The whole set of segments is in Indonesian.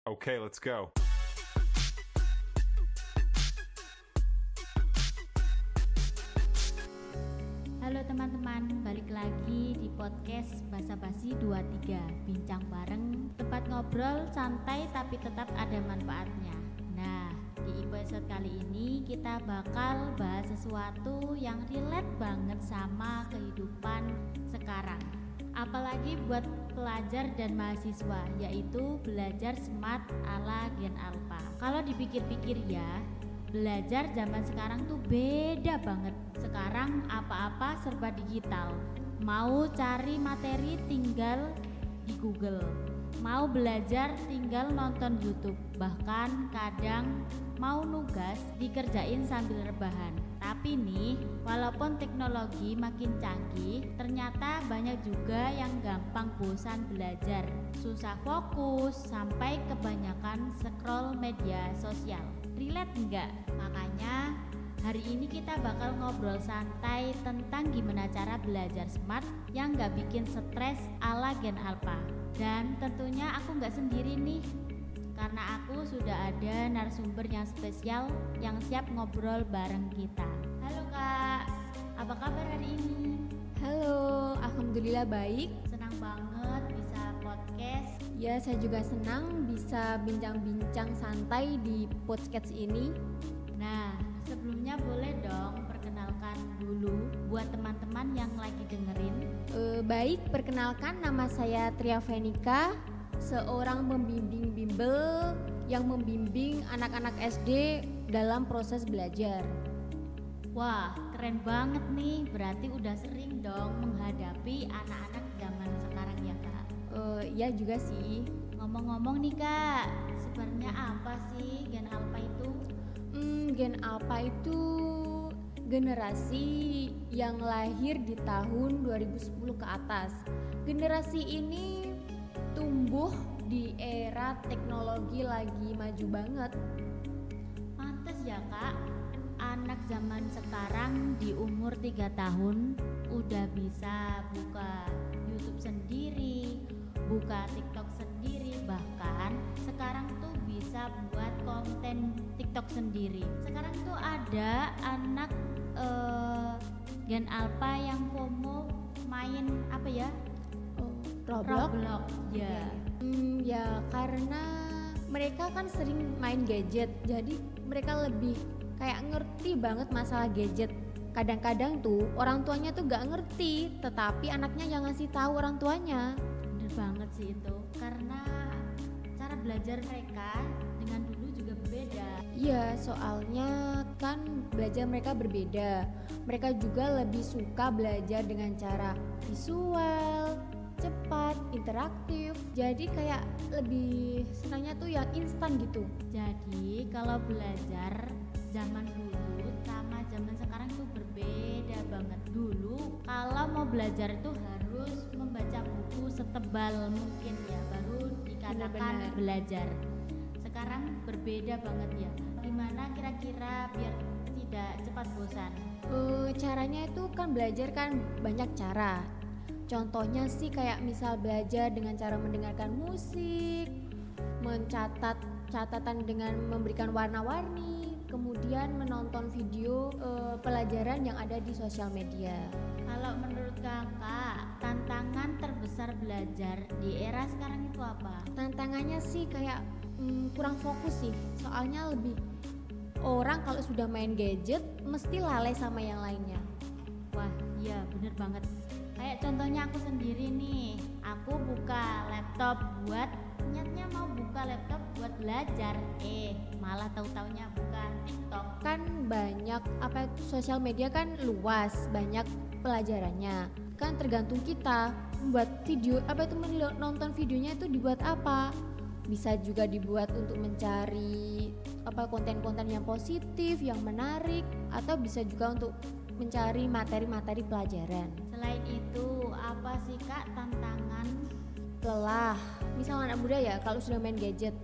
Okay, let's go. Halo teman-teman, balik lagi di podcast Basa Basi 23. Bincang bareng, tempat ngobrol santai tapi tetap ada manfaatnya. Nah, di episode kali ini kita bakal bahas sesuatu yang relate banget sama kehidupan sekarang. Apalagi buat pelajar dan mahasiswa, yaitu belajar smart ala Gen Alpha. Kalau dipikir-pikir ya, belajar zaman sekarang tuh beda banget. Sekarang apa-apa serba digital. Mau cari materi tinggal di Google. Mau belajar tinggal nonton YouTube. Bahkan kadang mau nugas dikerjain sambil rebahan. Tapi nih, walaupun teknologi makin canggih, ternyata banyak juga yang gampang bosan belajar, susah fokus, sampai kebanyakan scroll media sosial. Relate enggak? Makanya hari ini kita bakal ngobrol santai tentang gimana cara belajar smart yang gak bikin stres ala Gen Alpha. Dan tentunya aku gak sendiri nih, karena aku sudah ada narasumber yang spesial yang siap ngobrol bareng kita. Halo Kak, apa kabar hari ini? Halo, alhamdulillah baik. Senang banget bisa podcast. Ya, saya juga senang bisa bincang-bincang santai di podcast ini. Nah, sebelumnya boleh dong perkenalkan dulu buat teman-teman yang lagi dengerin. Baik, perkenalkan nama saya Tria Venika, seorang pembimbing bimbel yang membimbing anak-anak SD dalam proses belajar. Wah, keren banget nih. Berarti udah sering dong menghadapi anak-anak zaman sekarang ya Kak. Ya juga sih. Ngomong-ngomong nih Kak, sebenarnya apa sih Gen Alpha itu? Gen Alpha itu generasi yang lahir di tahun 2010 ke atas. Generasi ini tumbuh di era teknologi lagi maju banget. Pantes ya Kak, anak zaman sekarang di umur 3 tahun udah bisa buka YouTube sendiri, buka TikTok sendiri, bahkan sekarang tuh bisa buat konten TikTok sendiri. Sekarang tuh ada anak Gen Alpha yang FOMO main apa ya? Roblox. Ya. Ya karena mereka kan sering main gadget, jadi mereka lebih kayak ngerti banget masalah gadget. Kadang-kadang tuh orang tuanya tuh gak ngerti, tetapi anaknya yang ngasih tahu orang tuanya. Bener banget sih itu, karena cara belajar mereka dengan dulu juga berbeda. Iya, soalnya kan belajar mereka berbeda. Mereka juga lebih suka belajar dengan cara visual, cepat, interaktif. Jadi kayak lebih senangnya tuh yang instan gitu. Jadi kalau belajar zaman dulu sama zaman sekarang tuh berbeda banget. Dulu kalau mau belajar itu harus membaca buku setebal mungkin ya, baru dikatakan Benar-benar. belajar. Sekarang berbeda banget ya. Gimana kira-kira biar tidak cepat bosan? Caranya itu kan belajar kan banyak cara. Contohnya sih kayak misal belajar dengan cara mendengarkan musik, mencatat catatan dengan memberikan warna-warni, kemudian menonton video pelajaran yang ada di sosial media. Kalau menurut kakak, tantangan terbesar belajar di era sekarang itu apa? Tantangannya sih kayak kurang fokus sih, soalnya lebih orang kalau sudah main gadget mesti lalai sama yang lainnya. Wah, iya bener banget. Kayak contohnya aku sendiri nih, aku buka laptop buat niatnya mau buka laptop buat belajar, malah tahu-taunya buka TikTok. Kan banyak sosial media kan luas, banyak pelajarannya. Kan tergantung kita membuat video nonton videonya itu dibuat apa. Bisa juga dibuat untuk mencari konten-konten yang positif, yang menarik, atau bisa juga untuk mencari materi-materi pelajaran. Selain itu, apa sih Kak tantangan? Lelah, misal anak muda ya kalau sudah main gadget,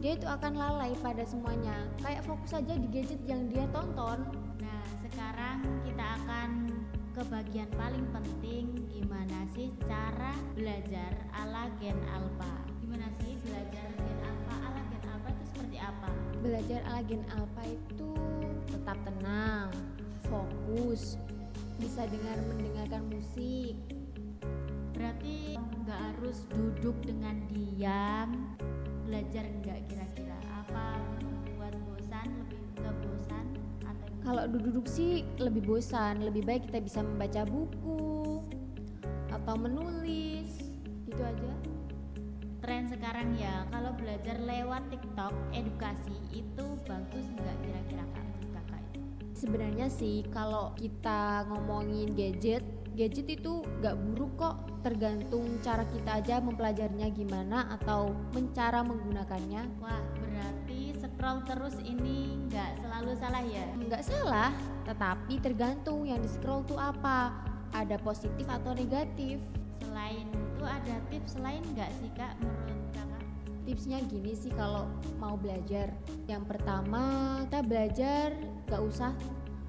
dia itu akan lalai pada semuanya, kayak fokus aja di gadget yang dia tonton. Nah, sekarang kita akan ke bagian paling penting, gimana sih cara belajar ala Gen Alpha. Gimana sih belajar Gen Alpha Belajar ala Gen Alpha itu tetap tenang, fokus, bisa mendengarkan musik. Berarti nggak harus duduk dengan diam, belajar nggak kira-kira? Apa membuat bosan, lebih ke bosan atau Kalau duduk sih lebih bosan, lebih baik kita bisa membaca buku atau menulis, gitu aja. tren sekarang ya kalau belajar lewat TikTok edukasi itu bagus nggak kira-kira kakak itu? Sebenarnya sih kalau kita ngomongin gadget itu gak buruk kok, tergantung cara kita aja mempelajarinya gimana atau cara menggunakannya. Wah berarti scroll terus ini nggak selalu salah ya? Nggak salah, tetapi tergantung yang di scroll tuh apa, ada positif atau negatif. Selain itu ada tips lain nggak sih kak menurut kakak? Tipsnya gini sih kalau mau belajar. Yang pertama, kita belajar gak usah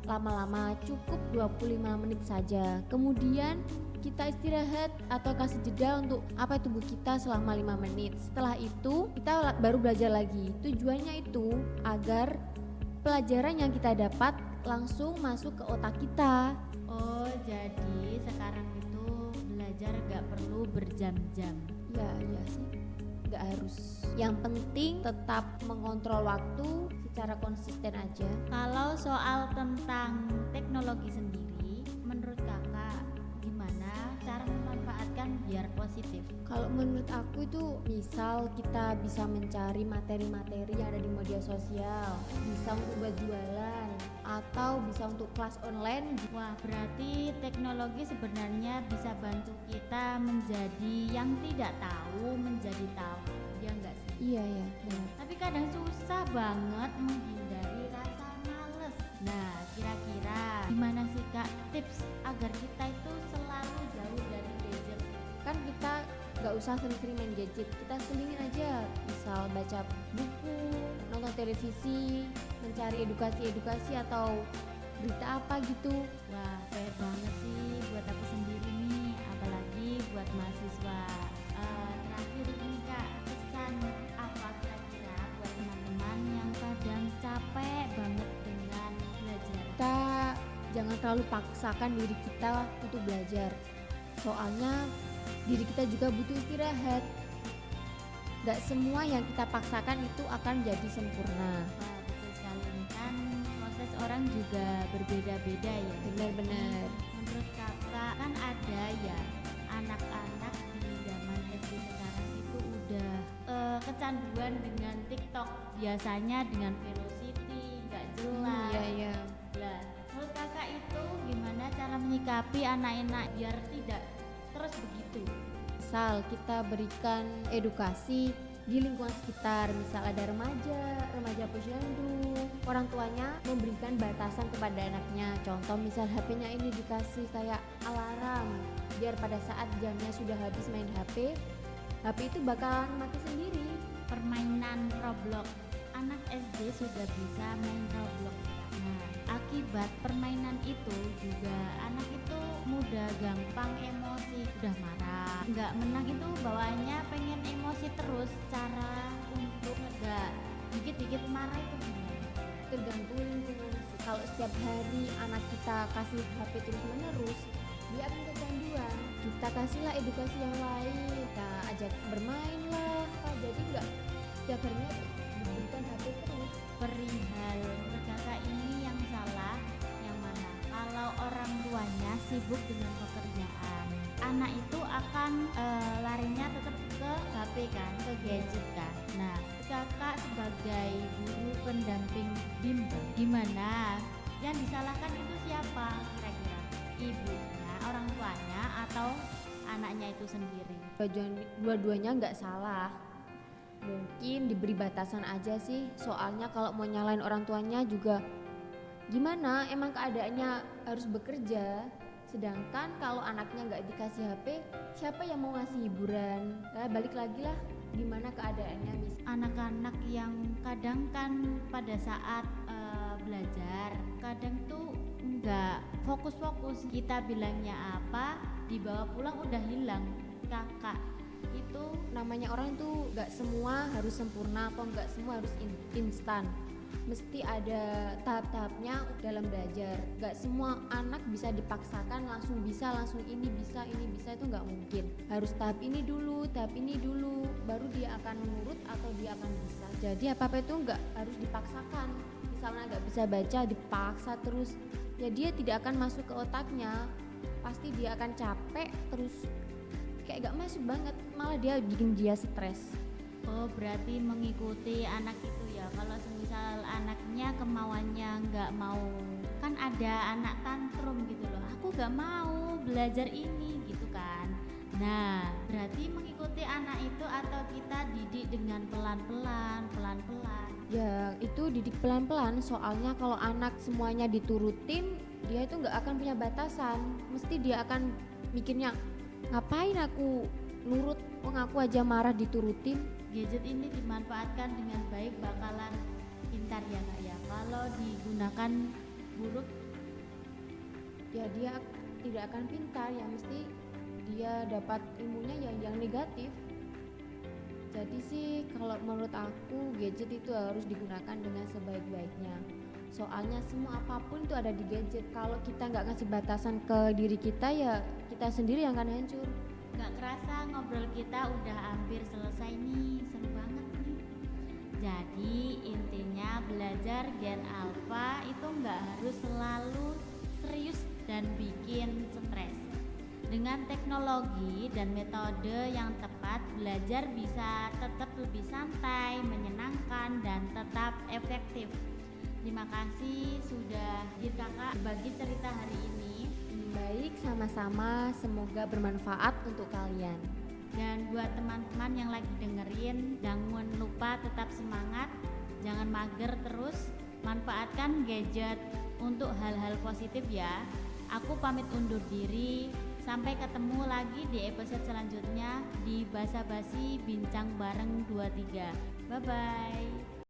lama-lama, cukup 25 menit saja. Kemudian kita istirahat atau kasih jeda untuk tubuh kita selama 5 menit. Setelah itu kita baru belajar lagi. Tujuannya itu agar pelajaran yang kita dapat langsung masuk ke otak kita. Oh jadi sekarang itu belajar nggak perlu berjam-jam? Ya iya sih, gak harus. Yang penting tetap mengontrol waktu secara konsisten aja. Kalau soal tentang teknologi sendiri, menurut kakak gimana cara memanfaatkan biar positif? Kalau menurut aku itu misal kita bisa mencari materi-materi yang ada di media sosial, bisa untuk buat jualan atau bisa untuk kelas online. Wah berarti teknologi sebenarnya bisa bantu kita menjadi yang tidak tahu menjadi tahu, ya enggak sih? Iya ya, benar. Tapi kadang susah banget menghindari rasa males. Nah kira-kira gimana sih kak tips agar kita itu selalu jauh dari gadget? Kan kita gak usah sering-sering main gadget, kita selingin aja, misal baca buku, nonton televisi, mencari edukasi atau berita apa gitu. Wah fair banget sih buat aku sendiri nih, apalagi buat mahasiswa. Terakhir ini kak, pesan apa kira-kira buat teman-teman yang kadang capek banget dengan belajar? Kita jangan terlalu paksakan diri kita untuk belajar, soalnya diri kita juga butuh istirahat. Gak semua yang kita paksakan itu akan jadi sempurna. Wah betul sekali, ini kan proses orang juga berbeda-beda ya. Benar-benar. Menurut kakak kan ada ya anak-anak di zaman SD sekarang itu udah kecanduan dengan TikTok, biasanya dengan velocity nggak jelas. Iya. Lah, menurut kakak itu gimana cara menyikapi anak-anak biar tidak terus begitu? Misal kita berikan edukasi di lingkungan sekitar, misal ada remaja posyandu, orang tuanya memberikan batasan kepada anaknya. Contoh misal HP-nya ini dikasih kayak alarm, biar pada saat jamnya sudah habis main HP itu bakalan mati sendiri. Permainan Roblox, anak SD sudah bisa main Roblox. Nah, akibat permainan itu juga anak itu mudah gampang emosi, udah marah, nggak menang itu bawaannya pengen emosi terus. Cara untuk nggak dikit-dikit marah itu gimana? Tergantung lingkungan sih. Kalau setiap hari anak kita kasih HP terus menerus, dia akan kecanduan. Kita kasihlah edukasi yang lain, kita ajak bermain lah, jadi nggak setiap harinya diberikan HP terus. Perihal menurut kakak ini yang salah yang mana? Kalau orang tuanya sibuk dengan pekerjaan, anak itu akan larinya tetap ke HP kan, ke gadget kan. Nah, kakak sebagai guru pendamping bimbel, gimana? Yang disalahkan itu siapa kira-kira? Ibunya, orang tuanya, atau anaknya itu sendiri? Dua-duanya nggak salah, mungkin diberi batasan aja sih. Soalnya kalau mau nyalain orang tuanya juga gimana, emang keadaannya harus bekerja. Sedangkan kalau anaknya nggak dikasih HP, siapa yang mau ngasih hiburan? Balik lagi lah gimana keadaannya. Anak-anak yang kadang kan pada saat belajar kadang tuh nggak fokus-fokus, kita bilangnya apa dibawa pulang udah hilang. Kakak itu namanya orang itu nggak semua harus sempurna atau nggak semua harus instan. Mesti ada tahap-tahapnya dalam belajar. Nggak semua anak bisa dipaksakan langsung ini bisa itu nggak mungkin. Harus tahap ini dulu, baru dia akan nurut atau dia akan bisa. Jadi apa-apa itu nggak harus dipaksakan. Misalnya nggak bisa baca dipaksa terus, ya dia tidak akan masuk ke otaknya. Pasti dia akan capek terus, kayak gak masuk banget, malah dia bikin dia stres. Oh, berarti mengikuti anak itu ya. Kalau semisal anaknya kemauannya nggak mau, kan ada anak tantrum gitu loh, aku nggak mau belajar ini gitu kan. Nah, berarti mengikuti anak itu atau kita didik dengan pelan-pelan. Ya itu didik pelan-pelan, soalnya kalau anak semuanya diturutin, dia itu nggak akan punya batasan. Mesti dia akan mikirnya, ngapain aku nurut, aku aja marah diturutin. Gadget ini dimanfaatkan dengan baik bakalan pintar ya kak ya. Kalau digunakan buruk, ya dia tidak akan pintar, ya mesti dia dapat ilmunya yang negatif. Jadi sih kalau menurut aku gadget itu harus digunakan dengan sebaik-baiknya. Soalnya semua apapun itu ada di gadget. Kalau kita nggak ngasih batasan ke diri kita, ya kita sendiri yang akan hancur. Gak kerasa ngobrol kita udah hampir selesai nih, seru banget nih. Jadi intinya belajar Gen Alpha itu gak harus selalu serius dan bikin stres. Dengan teknologi dan metode yang tepat, belajar bisa tetap lebih santai, menyenangkan, dan tetap efektif. Terima kasih sudah hadir kakak berbagi cerita hari ini. Baik, sama-sama, semoga bermanfaat untuk kalian. Dan buat teman-teman yang lagi dengerin, jangan lupa tetap semangat, jangan mager terus, manfaatkan gadget untuk hal-hal positif ya. Aku pamit undur diri, sampai ketemu lagi di episode selanjutnya di Basa Basi Bincang Bareng 23. Bye-bye.